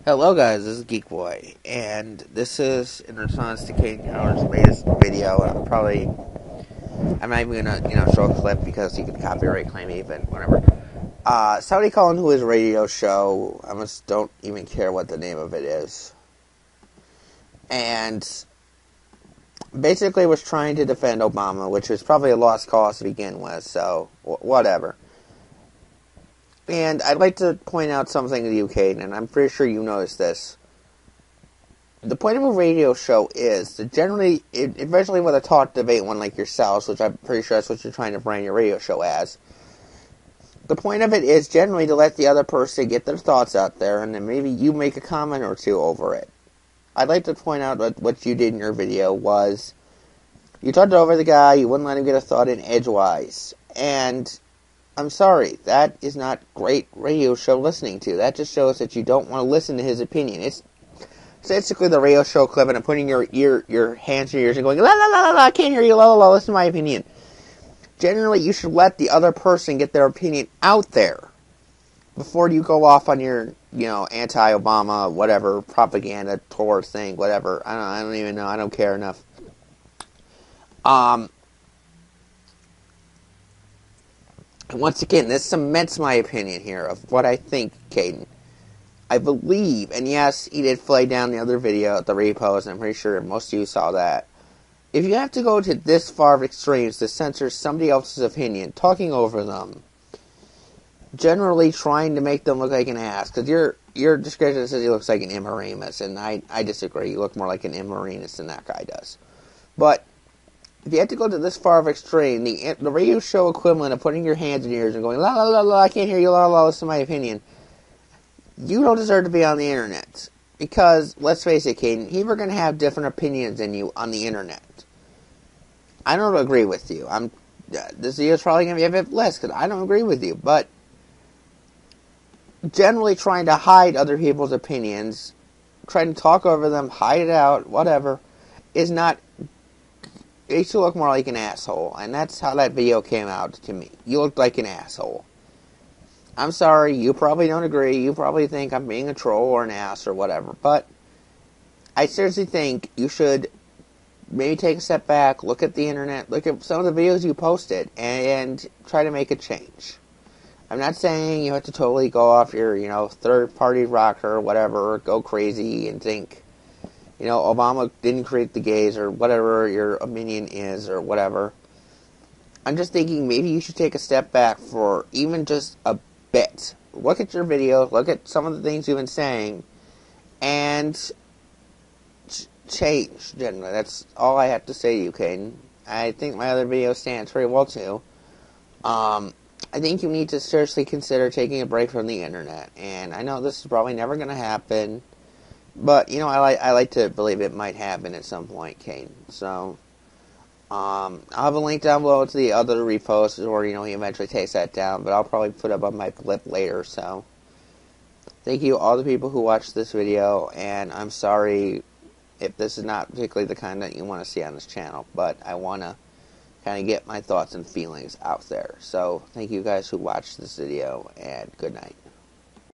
Hello guys, this is Geek Boy, and this is in response to Caiden Cowger's latest video. I'm not even gonna, show a clip because you can copyright claim me, but whatever. Somebody calling to his radio show, I just don't even care what the name of it is, and basically was trying to defend Obama, which was probably a lost cause to begin with, so whatever. And I'd like to point out something to you, Caiden, and I'm pretty sure you noticed this. The point of a radio show is to generally, eventually with a talk debate one like yourselves, which I'm pretty sure that's what you're trying to brand your radio show as, the point of it is generally to let the other person get their thoughts out there, and then maybe you make a comment or two over it. I'd like to point out what you did in your video was, you talked over the guy, you wouldn't let him get a thought in edgewise, and I'm sorry, that is not great radio show listening to. That just shows that you don't want to listen to his opinion. It's basically the radio show clip and putting your hands in your ears and going, la la la la la, I can't hear you, la la la, listen to my opinion. Generally, you should let the other person get their opinion out there before you go off on your, anti-Obama, whatever, propaganda tour thing, whatever. I don't even know. I don't care enough. And once again, this cements my opinion here of what I think, Caiden. I believe, and yes, he did play down the other video at the repost, and I'm pretty sure most of you saw that. If you have to go to this far of extremes to censor somebody else's opinion, talking over them, generally trying to make them look like an ass, because your description says he looks like an ignoramus, and I disagree. You look more like an ignoramus than that guy does. But if you have to go to this far of extreme, the radio show equivalent of putting your hands in your ears and going, la la la la, I can't hear you, la la, listen to my opinion, you don't deserve to be on the internet. Because, let's face it, Caiden, people are going to have different opinions than you on the internet. I don't agree with you. This video is probably going to be a bit less, because I don't agree with you. But, generally trying to hide other people's opinions, trying to talk over them, hide it out, whatever, is not... It makes you look more like an asshole, and that's how that video came out to me. You looked like an asshole. I'm sorry, you probably don't agree, you probably think I'm being a troll or an ass or whatever, but I seriously think you should maybe take a step back, look at the internet, look at some of the videos you posted, and try to make a change. I'm not saying you have to totally go off your, third-party rocker or whatever, or go crazy and think, Obama didn't create the gays, or whatever your opinion is, or whatever. I'm just thinking maybe you should take a step back for even just a bit. Look at your video, look at some of the things you've been saying, and change, generally. That's all I have to say to you, Caiden. I think my other video stands very well, too. I think you need to seriously consider taking a break from the internet, and I know this is probably never going to happen, but, I like to believe it might happen at some point, Caiden. So, I'll have a link down below to the other reposts, or, he eventually takes that down, but I'll probably put up on my clip later, so. Thank you, all the people who watched this video, and I'm sorry if this is not particularly the kind that you want to see on this channel, but I want to kind of get my thoughts and feelings out there. So, thank you guys who watched this video, and good night.